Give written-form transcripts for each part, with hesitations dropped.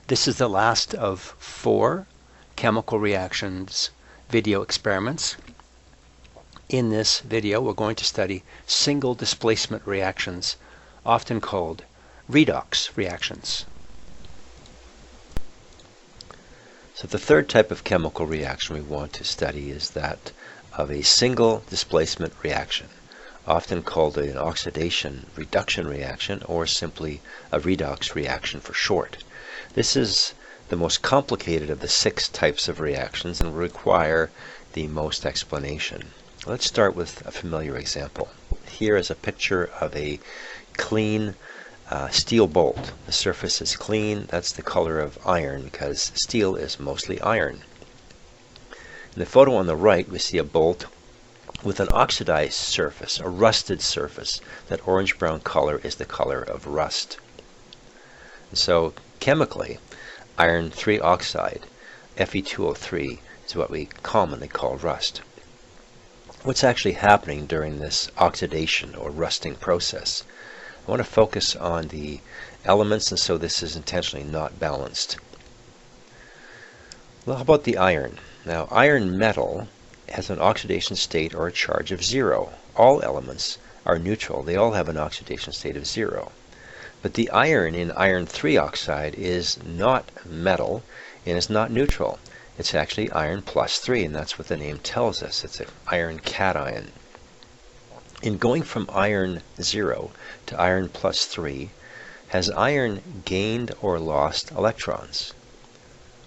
This is the last of 4 chemical reactions video experiments. In this video, we're going to study single displacement reactions, often called redox reactions. So the third type of chemical reaction we want to study is that of a single displacement reaction, often called an oxidation reduction reaction, or simply a redox reaction for short. This is the most complicated of the 6 types of reactions and will require the most explanation. Let's start with a familiar example. Here is a picture of a clean steel bolt. The surface is clean. That's the color of iron because steel is mostly iron. In the photo on the right, we see a bolt with an oxidized surface, a rusted surface. That orange-brown color is the color of rust. And so chemically, iron 3 oxide, Fe2O3, is what we commonly call rust. What's actually happening during this oxidation or rusting process? I want to focus on the elements, and so this is intentionally not balanced. Well, how about the iron? Now, iron metal has an oxidation state or a charge of 0. All elements are neutral. They all have an oxidation state of 0. But the iron in iron 3 oxide is not metal and is not neutral. It's actually iron plus 3, and that's what the name tells us. It's an iron cation. In going from iron 0 to iron plus 3, has iron gained or lost electrons?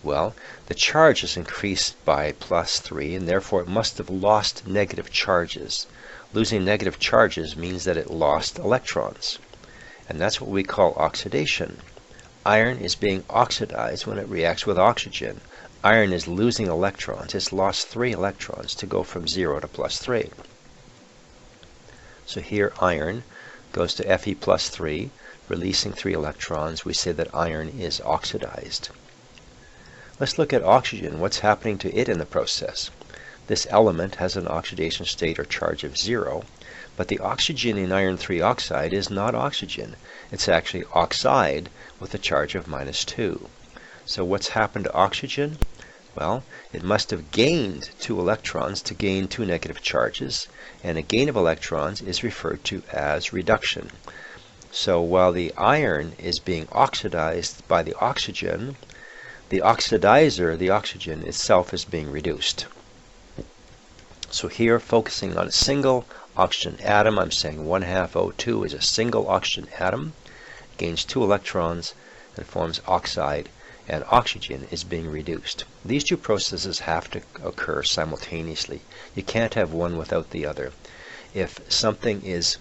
Well, the charge is increased by plus 3, and therefore it must have lost negative charges. Losing negative charges means that it lost electrons. And that's what we call oxidation. Iron is being oxidized when it reacts with oxygen. Iron is losing electrons. It's lost 3 electrons to go from 0 to plus 3. So here iron goes to Fe plus 3, releasing 3 electrons. We say that iron is oxidized. Let's look at oxygen. What's happening to it in the process? This element has an oxidation state or charge of 0, but the oxygen in iron 3 oxide is not oxygen. It's actually oxide with a charge of -2. So what's happened to oxygen? Well, it must have gained 2 electrons to gain 2 negative charges, and a gain of electrons is referred to as reduction. So while the iron is being oxidized by the oxygen, the oxidizer, the oxygen itself, is being reduced. So here, focusing on a single oxygen atom, I'm saying 1/2 O2 is a single oxygen atom, gains 2 electrons and forms oxide, and oxygen is being reduced. These 2 processes have to occur simultaneously. You can't have one without the other. If something is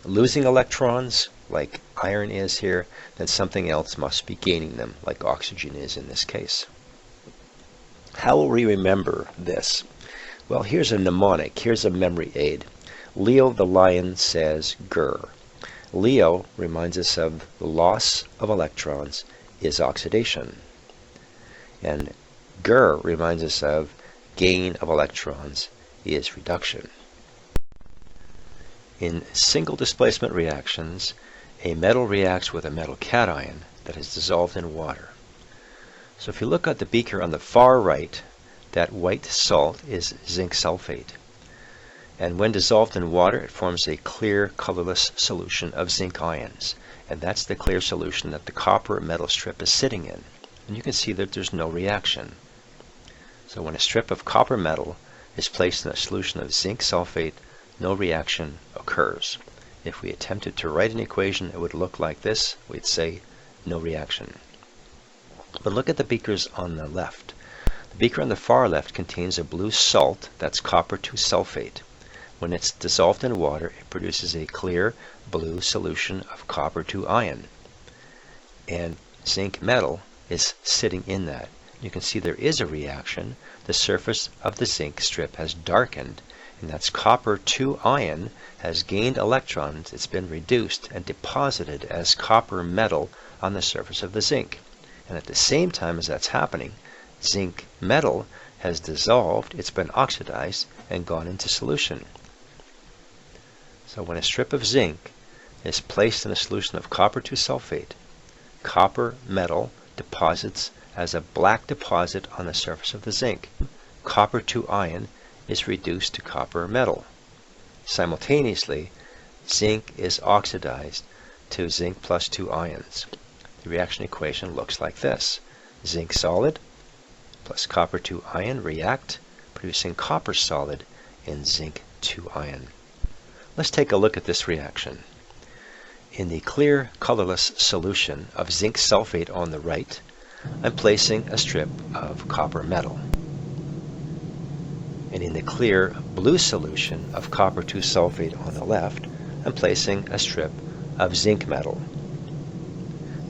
losing electrons, like iron is here, then something else must be gaining them, like oxygen is in this case. How will we remember this? Well, here's a mnemonic. Here's a memory aid. Leo the lion says grr. Leo reminds us of the loss of electrons is oxidation. And grr reminds us of gain of electrons is reduction. In single displacement reactions, a metal reacts with a metal cation that is dissolved in water. So if you look at the beaker on the far right, that white salt is zinc sulfate. And when dissolved in water, it forms a clear, colorless solution of zinc ions. And that's the clear solution that the copper metal strip is sitting in. And you can see that there's no reaction. So when a strip of copper metal is placed in a solution of zinc sulfate, no reaction occurs. If we attempted to write an equation, it would look like this. We'd say no reaction. But look at the beakers on the left. The beaker on the far left contains a blue salt, that's copper 2 sulfate. When it's dissolved in water, it produces a clear blue solution of copper 2 ion. And zinc metal is sitting in that. You can see there is a reaction. The surface of the zinc strip has darkened, and that's copper 2 ion has gained electrons. It's been reduced and deposited as copper metal on the surface of the zinc. And at the same time as that's happening, zinc metal has dissolved, it's been oxidized, and gone into solution. So when a strip of zinc is placed in a solution of copper 2 sulfate, copper metal deposits as a black deposit on the surface of the zinc. Copper 2 ion is reduced to copper metal. Simultaneously, zinc is oxidized to zinc plus 2 ions. The reaction equation looks like this. Zinc solid plus copper 2 ion react, producing copper solid in zinc 2 ion. Let's take a look at this reaction. In the clear, colorless solution of zinc sulfate on the right, I'm placing a strip of copper metal. And in the clear, blue solution of copper 2 sulfate on the left, I'm placing a strip of zinc metal.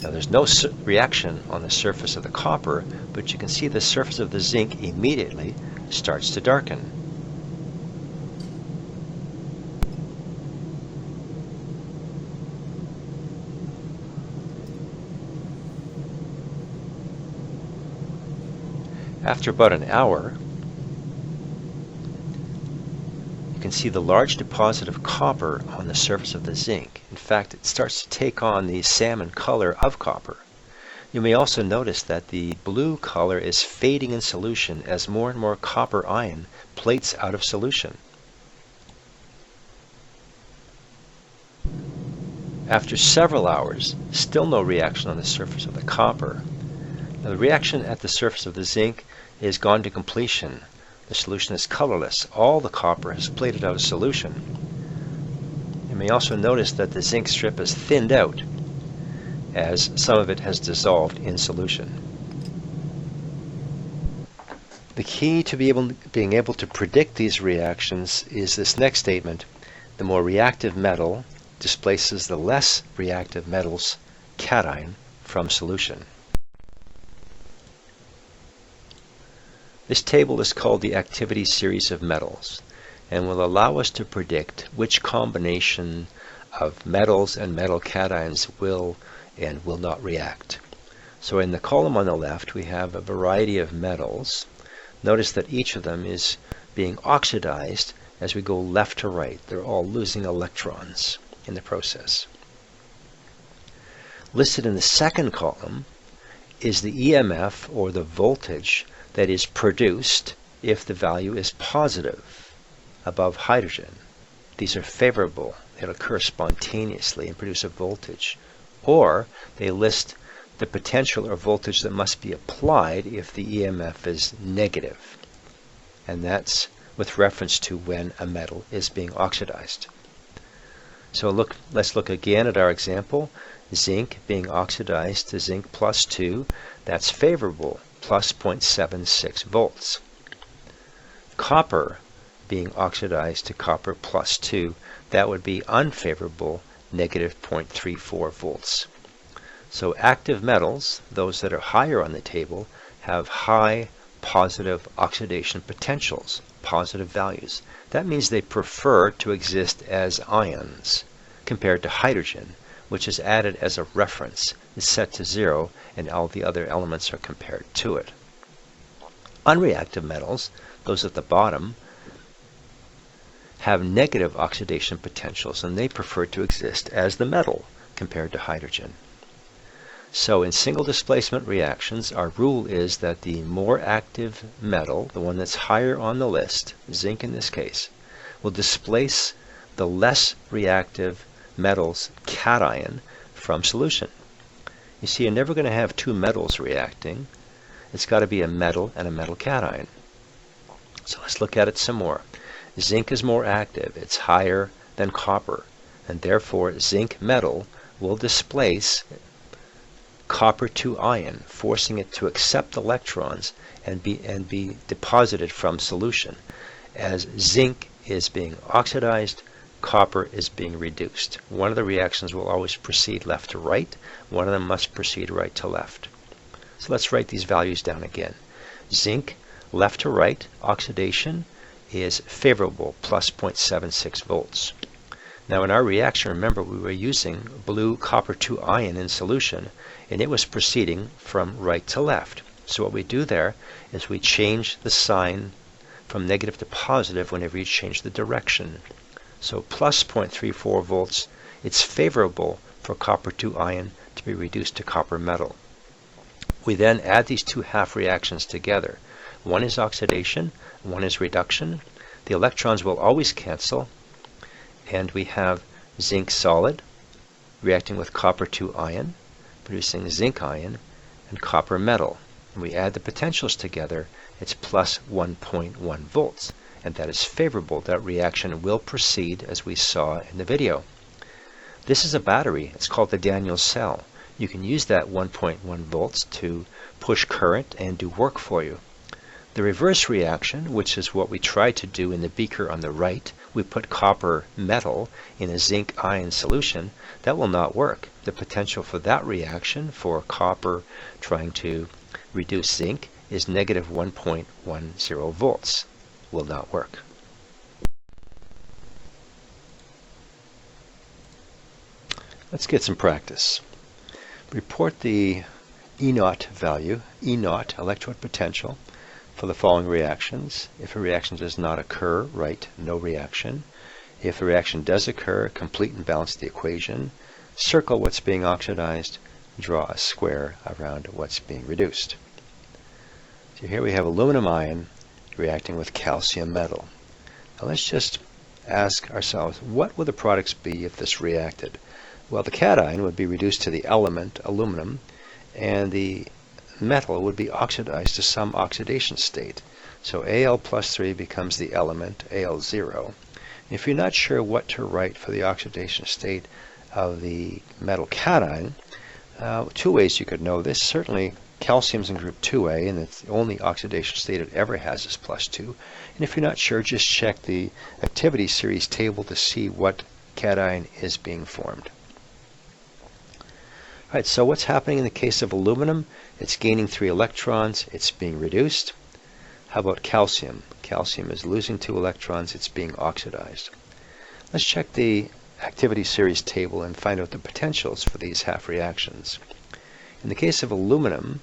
Now there's no reaction on the surface of the copper, but you can see the surface of the zinc immediately starts to darken. After about an hour, you can see the large deposit of copper on the surface of the zinc. In fact, it starts to take on the salmon color of copper. You may also notice that the blue color is fading in solution as more and more copper ion plates out of solution. After several hours, still no reaction on the surface of the copper. Now, the reaction at the surface of the zinc is gone to completion. The solution is colorless. All the copper has plated out of solution. You may also notice that the zinc strip is thinned out as some of it has dissolved in solution. The key to being able to predict these reactions is this next statement. The more reactive metal displaces the less reactive metal's cation from solution. This table is called the activity series of metals and will allow us to predict which combination of metals and metal cations will and will not react. So in the column on the left we have a variety of metals. Notice that each of them is being oxidized as we go left to right. They're all losing electrons in the process. Listed in the second column is the EMF, or the voltage, that is produced if the value is positive above hydrogen. These are favorable. They'll occur spontaneously and produce a voltage. Or they list the potential or voltage that must be applied if the EMF is negative. And that's with reference to when a metal is being oxidized. So let's look again at our example. Zinc being oxidized to zinc plus 2, that's favorable, plus 0.76 volts. Copper being oxidized to copper plus 2, that would be unfavorable, negative 0.34 volts. So active metals, those that are higher on the table, have high positive oxidation potentials, positive values. That means they prefer to exist as ions compared to hydrogen, which is added as a reference, is set to 0, and all the other elements are compared to it. Unreactive metals, those at the bottom, have negative oxidation potentials, and they prefer to exist as the metal compared to hydrogen. So in single displacement reactions, our rule is that the more active metal, the one that's higher on the list, zinc in this case, will displace the less reactive metal's cation from solution. You see, you're never going to have two metals reacting. It's got to be a metal and a metal cation. So let's look at it some more. Zinc is more active. It's higher than copper, and therefore zinc metal will displace copper 2 ion, forcing it to accept electrons and be deposited from solution. As zinc is being oxidized, copper is being reduced. One of the reactions will always proceed left to right. One of them must proceed right to left. So let's write these values down again. Zinc, left to right, oxidation is favorable, plus 0.76 volts. Now in our reaction, remember, we were using blue copper 2 ion in solution, and it was proceeding from right to left. So what we do there is we change the sign from negative to positive whenever you change the direction. So plus 0.34 volts, it's favorable for copper 2 ion to be reduced to copper metal. We then add these two half reactions together. One is oxidation, one is reduction. The electrons will always cancel, and we have zinc solid reacting with copper 2 ion, producing zinc ion and copper metal. And we add the potentials together, it's plus 1.1 volts. And that is favorable. That reaction will proceed as we saw in the video. This is a battery. It's called the Daniell cell. You can use that 1.1 volts to push current and do work for you. The reverse reaction, which is what we tried to do in the beaker on the right, we put copper metal in a zinc ion solution. That will not work. The potential for that reaction, for copper trying to reduce zinc, is negative 1.10 volts. Will not work. Let's get some practice. Report the E0 value, E0 electrode potential, for the following reactions. If a reaction does not occur, write no reaction. If a reaction does occur, complete and balance the equation. Circle what's being oxidized, draw a square around what's being reduced. So here we have aluminum ion reacting with calcium metal. Now let's just ask ourselves, what would the products be if this reacted? Well, the cation would be reduced to the element aluminum, and the metal would be oxidized to some oxidation state. So Al plus 3 becomes the element Al0. If you're not sure what to write for the oxidation state of the metal cation, two ways you could know this. Certainly calcium's in group 2A, and it's the only oxidation state it ever has is plus 2. And if you're not sure, just check the activity series table to see what cation is being formed. Alright, so what's happening in the case of aluminum? It's gaining 3 electrons, it's being reduced. How about calcium? Calcium is losing 2 electrons, it's being oxidized. Let's check the activity series table and find out the potentials for these half reactions. In the case of aluminum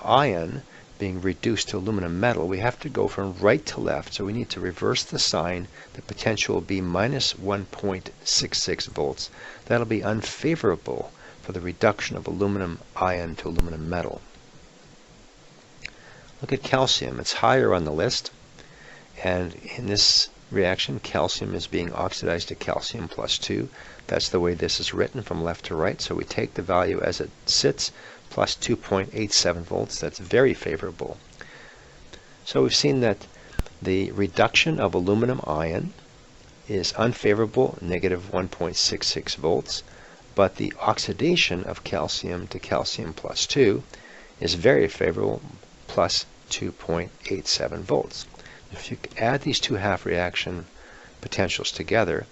ion being reduced to aluminum metal, we have to go from right to left, so we need to reverse the sign. The potential will be minus 1.66 volts. That'll be unfavorable for the reduction of aluminum ion to aluminum metal. Look at calcium. It's higher on the list, and in this reaction, calcium is being oxidized to calcium plus 2. That's the way this is written from left to right, so we take the value as it sits, plus 2.87 volts. That's very favorable. So we've seen that the reduction of aluminum ion is unfavorable, negative 1.66 volts, but the oxidation of calcium to calcium plus 2 is very favorable, plus 2.87 volts. If you add these two half reaction potentials together,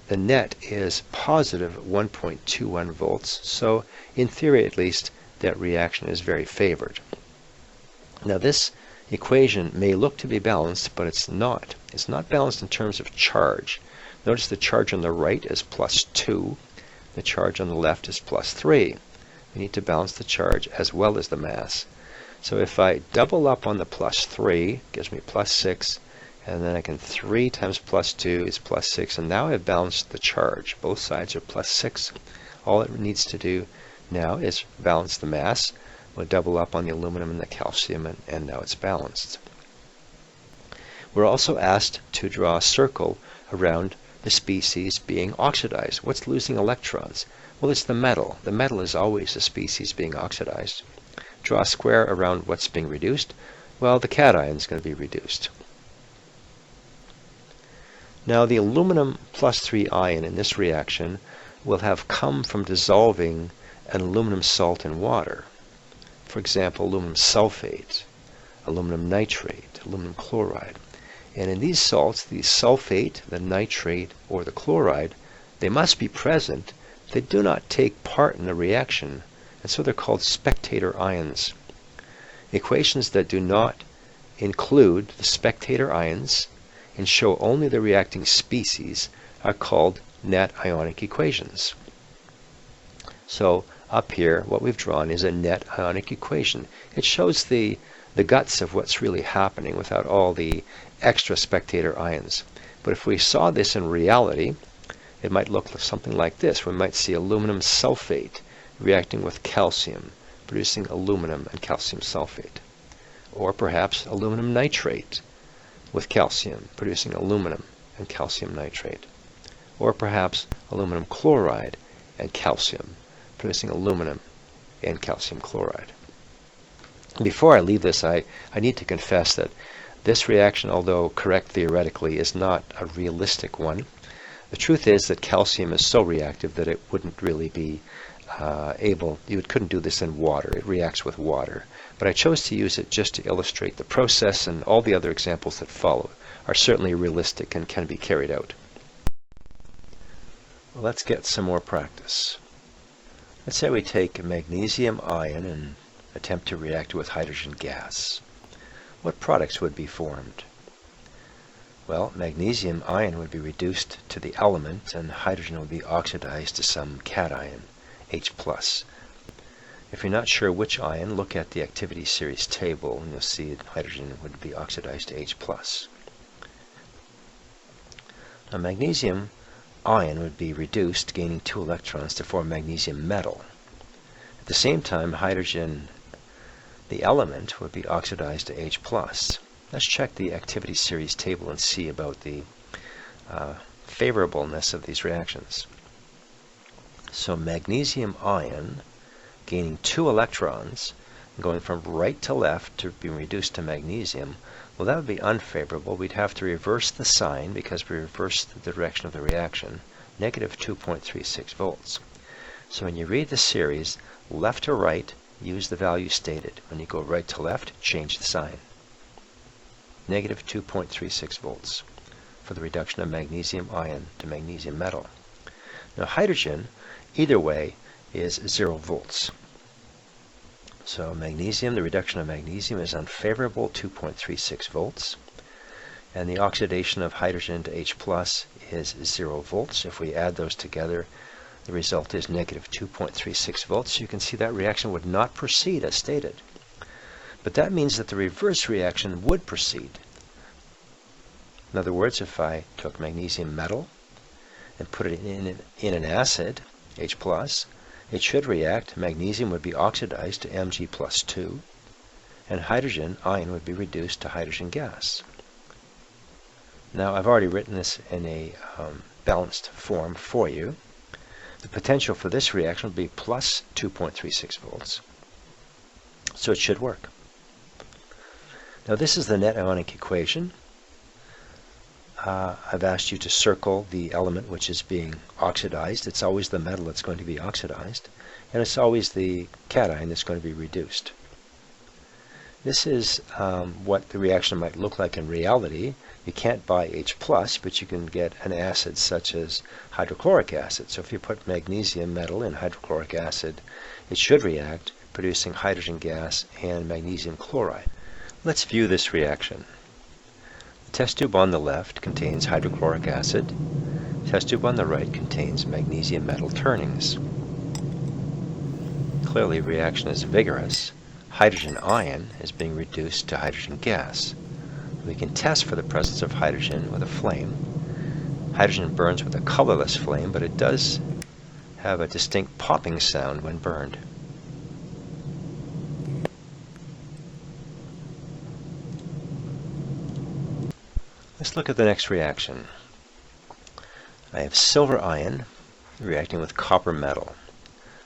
the net is positive 1.21 volts. So in theory at least, that reaction is very favored. Now this equation may look to be balanced, but it's not. It's not balanced in terms of charge. Notice the charge on the right is plus 2. The charge on the left is plus 3. We need to balance the charge as well as the mass. So if I double up on the plus 3, it gives me plus 6, and then I can 3 times plus 2 is plus 6, and now I've balanced the charge. Both sides are plus 6. All it needs to do now is balance the mass. We'll double up on the aluminum and the calcium, and now it's balanced. We're also asked to draw a circle around the species being oxidized. What's losing electrons? Well, it's the metal. The metal is always the species being oxidized. Draw a square around what's being reduced. Well, the cation is going to be reduced. Now the aluminum plus 3 ion in this reaction will have come from dissolving an aluminum salt in water. For example, aluminum sulfate, aluminum nitrate, aluminum chloride. And in these salts, the sulfate, the nitrate, or the chloride, they must be present. They do not take part in the reaction, and so they're called spectator ions. Equations that do not include the spectator ions and show only the reacting species are called net ionic equations. So up here, what we've drawn is a net ionic equation. It shows the guts of what's really happening without all the extra spectator ions. But if we saw this in reality, it might look something like this. We might see aluminum sulfate reacting with calcium, producing aluminum and calcium sulfate. Or perhaps aluminum nitrate with calcium, producing aluminum and calcium nitrate. Or perhaps aluminum chloride and calcium, producing aluminum and calcium chloride. Before I leave this, I need to confess that this reaction, although correct theoretically, is not a realistic one. The truth is that calcium is so reactive that it wouldn't really be you couldn't do this in water. It reacts with water. But I chose to use it just to illustrate the process, and all the other examples that follow are certainly realistic and can be carried out. Well, let's get some more practice. Let's say we take a magnesium ion and attempt to react with hydrogen gas. What products would be formed? Well, magnesium ion would be reduced to the element, and hydrogen would be oxidized to some cation, H+. If you're not sure which ion, look at the activity series table, and you'll see that hydrogen would be oxidized to H+. Now, magnesium ion would be reduced, gaining 2 electrons to form magnesium metal. At the same time, hydrogen, the element, would be oxidized to H+. Let's check the activity series table and see about the favorableness of these reactions. So magnesium ion gaining 2 electrons, going from right to left to being reduced to magnesium, well, that would be unfavorable. We'd have to reverse the sign because we reversed the direction of the reaction, negative 2.36 volts. So when you read the series, left to right, use the value stated. When you go right to left, change the sign. Negative 2.36 volts for the reduction of magnesium ion to magnesium metal. Now hydrogen, either way, is 0 volts. So magnesium, the reduction of magnesium is unfavorable, 2.36 volts. And the oxidation of hydrogen to H+ is 0 volts. If we add those together, the result is negative 2.36 volts. You can see that reaction would not proceed as stated. But that means that the reverse reaction would proceed. In other words, if I took magnesium metal and put it in an acid, H+, it should react. Magnesium would be oxidized to Mg+2, and hydrogen ion would be reduced to hydrogen gas. Now, I've already written this in a balanced form for you. The potential for this reaction would be plus 2.36 volts. So it should work. Now, this is the net ionic equation. I've asked you to circle the element which is being oxidized. It's always the metal that's going to be oxidized, and it's always the cation that's going to be reduced. This is what the reaction might look like in reality. You can't buy H+, but you can get an acid such as hydrochloric acid. So if you put magnesium metal in hydrochloric acid, it should react, producing hydrogen gas and magnesium chloride. Let's view this reaction. The test tube on the left contains hydrochloric acid. The test tube on the right contains magnesium metal turnings. Clearly, the reaction is vigorous. Hydrogen ion is being reduced to hydrogen gas. We can test for the presence of hydrogen with a flame. Hydrogen burns with a colorless flame, but it does have a distinct popping sound when burned. Let's look at the next reaction. I have silver ion reacting with copper metal.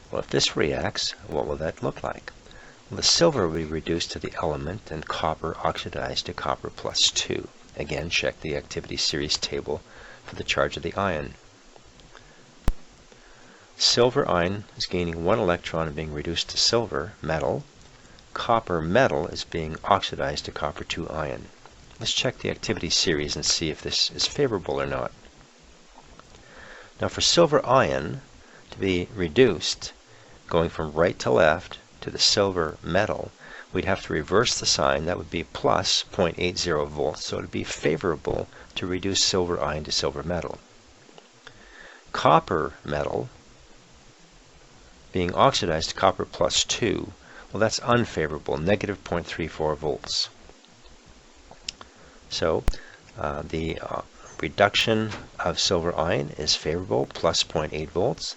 Well, if this reacts, what will that look like? Well, the silver will be reduced to the element and copper oxidized to copper +2. Again, check the activity series table for the charge of the ion. Silver ion is gaining 1 electron and being reduced to silver metal. Copper metal is being oxidized to copper 2 ion. Let's check the activity series and see if this is favorable or not. Now for silver ion to be reduced, going from right to left to the silver metal, we'd have to reverse the sign. That would be plus 0.80 volts, so it would be favorable to reduce silver ion to silver metal. Copper metal being oxidized to copper +2, well, that's unfavorable, negative 0.34 volts. So the reduction of silver ion is favorable, plus 0.8 volts.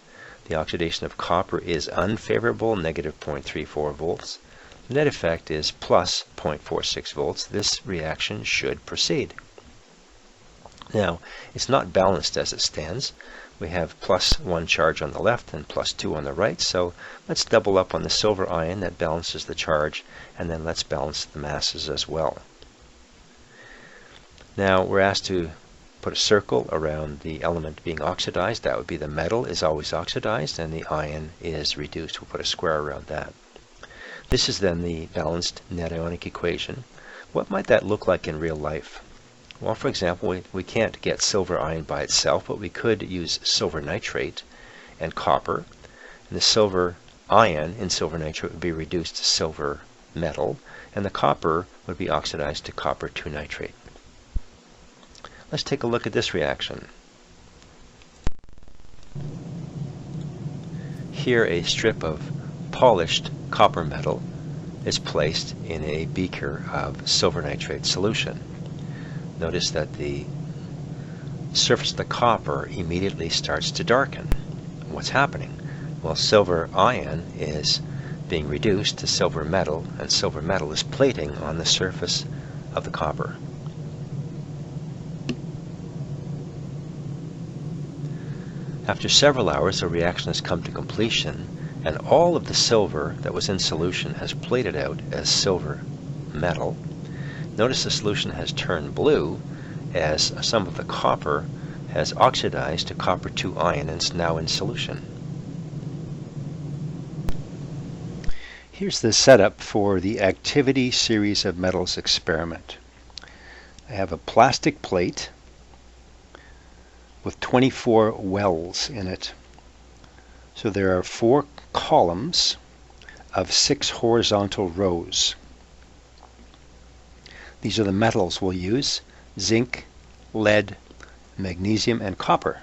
The oxidation of copper is unfavorable, negative 0.34 volts. The net effect is plus 0.46 volts. This reaction should proceed. Now, it's not balanced as it stands. We have plus 1 charge on the left and plus 2 on the right, so let's double up on the silver ion that balances the charge, and then let's balance the masses as well. Now, we're asked to put a circle around the element being oxidized. That would be the metal is always oxidized and the ion is reduced. We'll put a square around that. This is then the balanced net ionic equation. What might that look like in real life? Well, for example, we can't get silver ion by itself, but we could use silver nitrate and copper. And the silver ion in silver nitrate would be reduced to silver metal, and the copper would be oxidized to copper 2 nitrate. Let's take a look at this reaction. Here a strip of polished copper metal is placed in a beaker of silver nitrate solution. Notice that the surface of the copper immediately starts to darken. What's happening? Well, silver ion is being reduced to silver metal, and silver metal is plating on the surface of the copper. After several hours, the reaction has come to completion, and all of the silver that was in solution has plated out as silver metal. Notice the solution has turned blue as some of the copper has oxidized to copper 2 ion and is now in solution. Here's the setup for the activity series of metals experiment. I have a plastic plate with 24 wells in it. So there are 4 columns of 6 horizontal rows. These are the metals we'll use: zinc, lead, magnesium, and copper.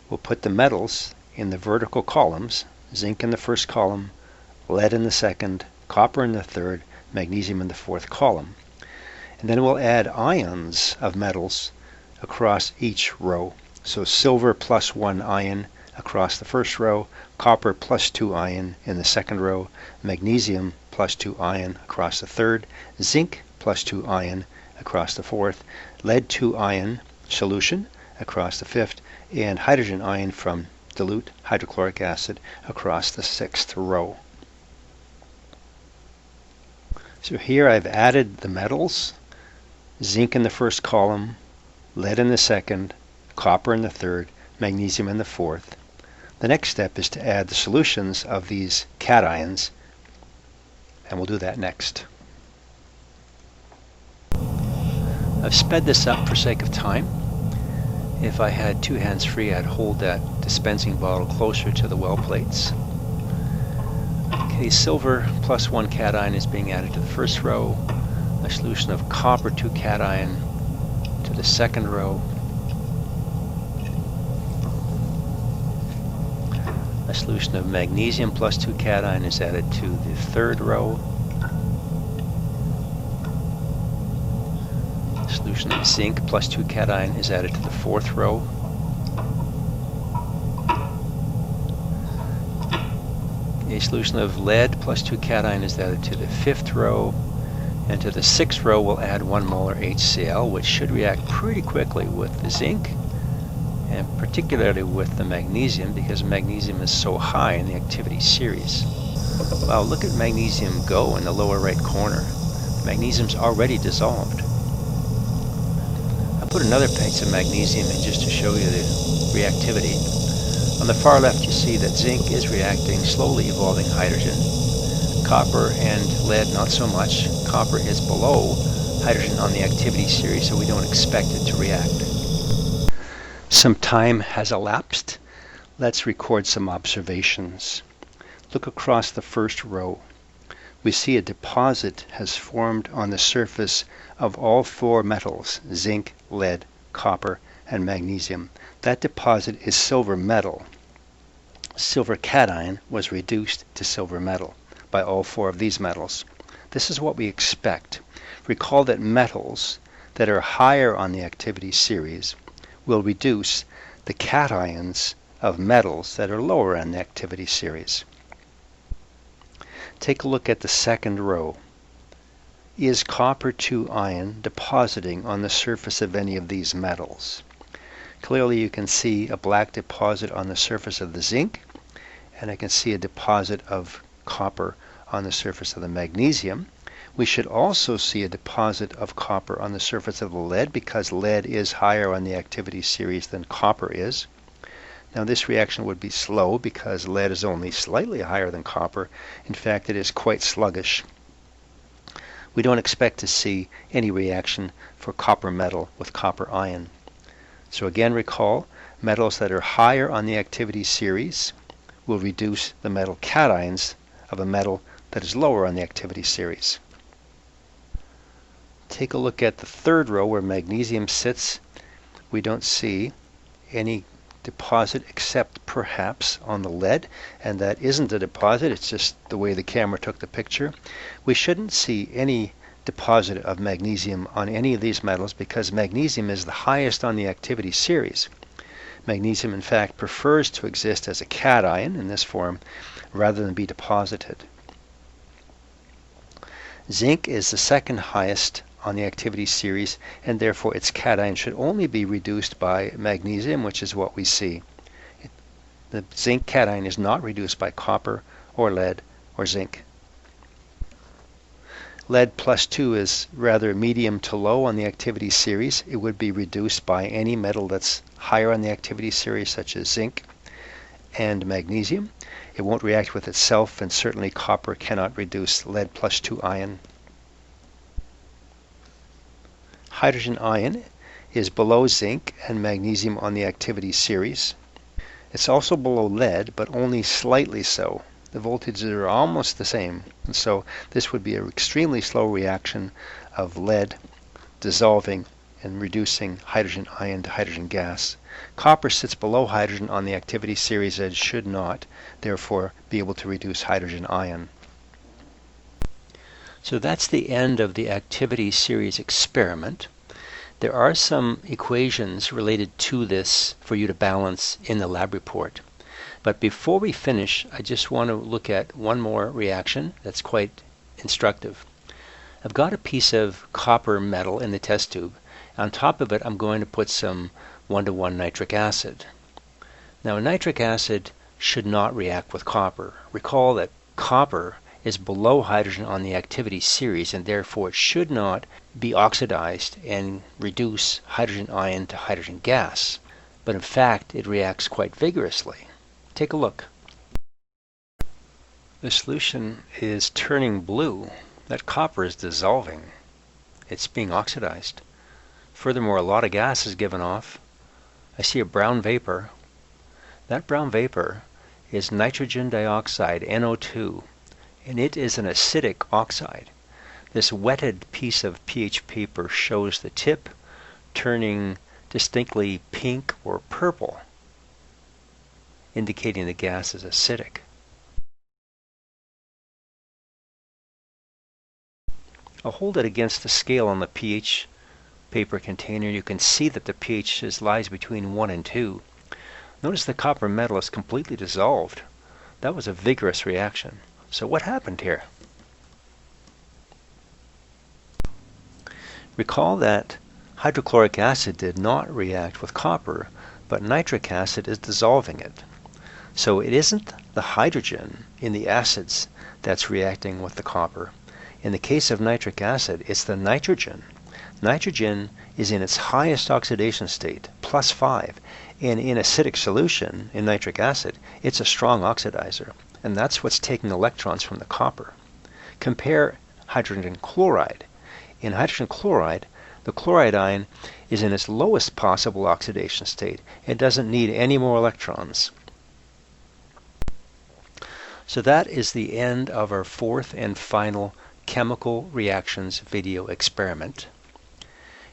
We'll put the metals in the vertical columns: zinc in the first column, lead in the second, copper in the third, magnesium in the fourth column. And then we'll add ions of metals across each row. So silver plus 1 ion across the first row, copper plus 2 ion in the second row, magnesium plus 2 ion across the third, zinc plus 2 ion across the fourth, lead 2 ion solution across the fifth, and hydrogen ion from dilute hydrochloric acid across the sixth row. So here I've added the metals: zinc in the first column, lead in the second, copper in the third, magnesium in the fourth. The next step is to add the solutions of these cations, and we'll do that next. I've sped this up for sake of time. If I had 2 hands free, I'd hold that dispensing bottle closer to the well plates. Okay, silver plus 1 cation is being added to the first row, a solution of copper 2 cation to the second row, a solution of magnesium plus 2 cation is added to the third row, a solution of zinc plus 2 cation is added to the fourth row, a solution of lead plus 2 cation is added to the fifth row, and to the sixth row we'll add 1 molar HCl, which should react pretty quickly with the zinc, and particularly with the magnesium, because magnesium is so high in the activity series. Wow, look at magnesium go in the lower right corner. Magnesium's already dissolved. I'll put another pinch of magnesium in just to show you the reactivity. On the far left you see that zinc is reacting, slowly evolving hydrogen. Copper and lead not so much. Copper is below hydrogen on the activity series, so we don't expect it to react. Some time has elapsed. Let's record some observations. Look across the first row. We see a deposit has formed on the surface of all 4 metals: zinc, lead, copper, and magnesium. That deposit is silver metal. Silver cation was reduced to silver metal by all 4 of these metals. This is what we expect. Recall that metals that are higher on the activity series will reduce the cations of metals that are lower on the activity series. Take a look at the second row. Is copper 2 ion depositing on the surface of any of these metals? Clearly you can see a black deposit on the surface of the zinc, and I can see a deposit of copper on the surface of the magnesium. We should also see a deposit of copper on the surface of the lead, because lead is higher on the activity series than copper is. Now this reaction would be slow because lead is only slightly higher than copper. In fact, it is quite sluggish. We don't expect to see any reaction for copper metal with copper ion. So again, recall, metals that are higher on the activity series will reduce the metal cations of a metal that is lower on the activity series. Take a look at the third row where magnesium sits. We don't see any deposit except perhaps on the lead, and that isn't a deposit, it's just the way the camera took the picture. We shouldn't see any deposit of magnesium on any of these metals because magnesium is the highest on the activity series. Magnesium in fact prefers to exist as a cation in this form rather than be deposited. Zinc is the second highest on the activity series, and therefore its cation should only be reduced by magnesium, which is what we see. The zinc cation is not reduced by copper or lead or zinc. Lead plus 2 is rather medium to low on the activity series. It would be reduced by any metal that's higher on the activity series, such as zinc and magnesium. It won't react with itself, and certainly copper cannot reduce lead plus 2 ion. Hydrogen ion is below zinc and magnesium on the activity series. It's also below lead, but only slightly so. The voltages are almost the same, and so this would be an extremely slow reaction of lead dissolving and reducing hydrogen ion to hydrogen gas. Copper sits below hydrogen on the activity series and should not, therefore, be able to reduce hydrogen ion. So that's the end of the activity series experiment. There are some equations related to this for you to balance in the lab report. But before we finish, I just want to look at one more reaction that's quite instructive. I've got a piece of copper metal in the test tube. On top of it, I'm going to put some 1:1 nitric acid. Now, nitric acid should not react with copper. Recall that copper is below hydrogen on the activity series, and therefore it should not be oxidized and reduce hydrogen ion to hydrogen gas. But in fact, it reacts quite vigorously. Take a look. The solution is turning blue. That copper is dissolving. It's being oxidized. Furthermore, a lot of gas is given off. I see a brown vapor. That brown vapor is nitrogen dioxide, NO2, and it is an acidic oxide. This wetted piece of pH paper shows the tip turning distinctly pink or purple, indicating the gas is acidic. I'll hold it against the scale on the pH paper container. You can see that the pH lies between 1 and 2. Notice the copper metal is completely dissolved. That was a vigorous reaction. So what happened here? Recall that hydrochloric acid did not react with copper, but nitric acid is dissolving it. So it isn't the hydrogen in the acids that's reacting with the copper. In the case of nitric acid, it's the nitrogen. Nitrogen is in its highest oxidation state, +5, and in acidic solution, in nitric acid, it's a strong oxidizer, and that's what's taking electrons from the copper. Compare hydrogen chloride. In hydrogen chloride, the chloride ion is in its lowest possible oxidation state. It doesn't need any more electrons. So that is the end of our fourth and final chemical reactions video experiment.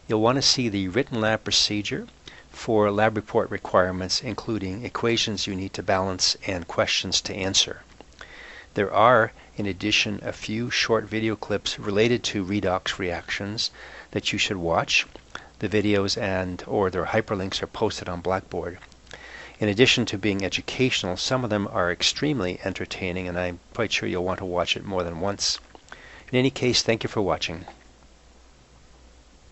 You'll want to see the written lab procedure for lab report requirements, including equations you need to balance and questions to answer. There are, in addition, a few short video clips related to redox reactions that you should watch. The videos and/or their hyperlinks are posted on Blackboard. In addition to being educational, some of them are extremely entertaining, and I'm quite sure you'll want to watch it more than once. In any case, thank you for watching.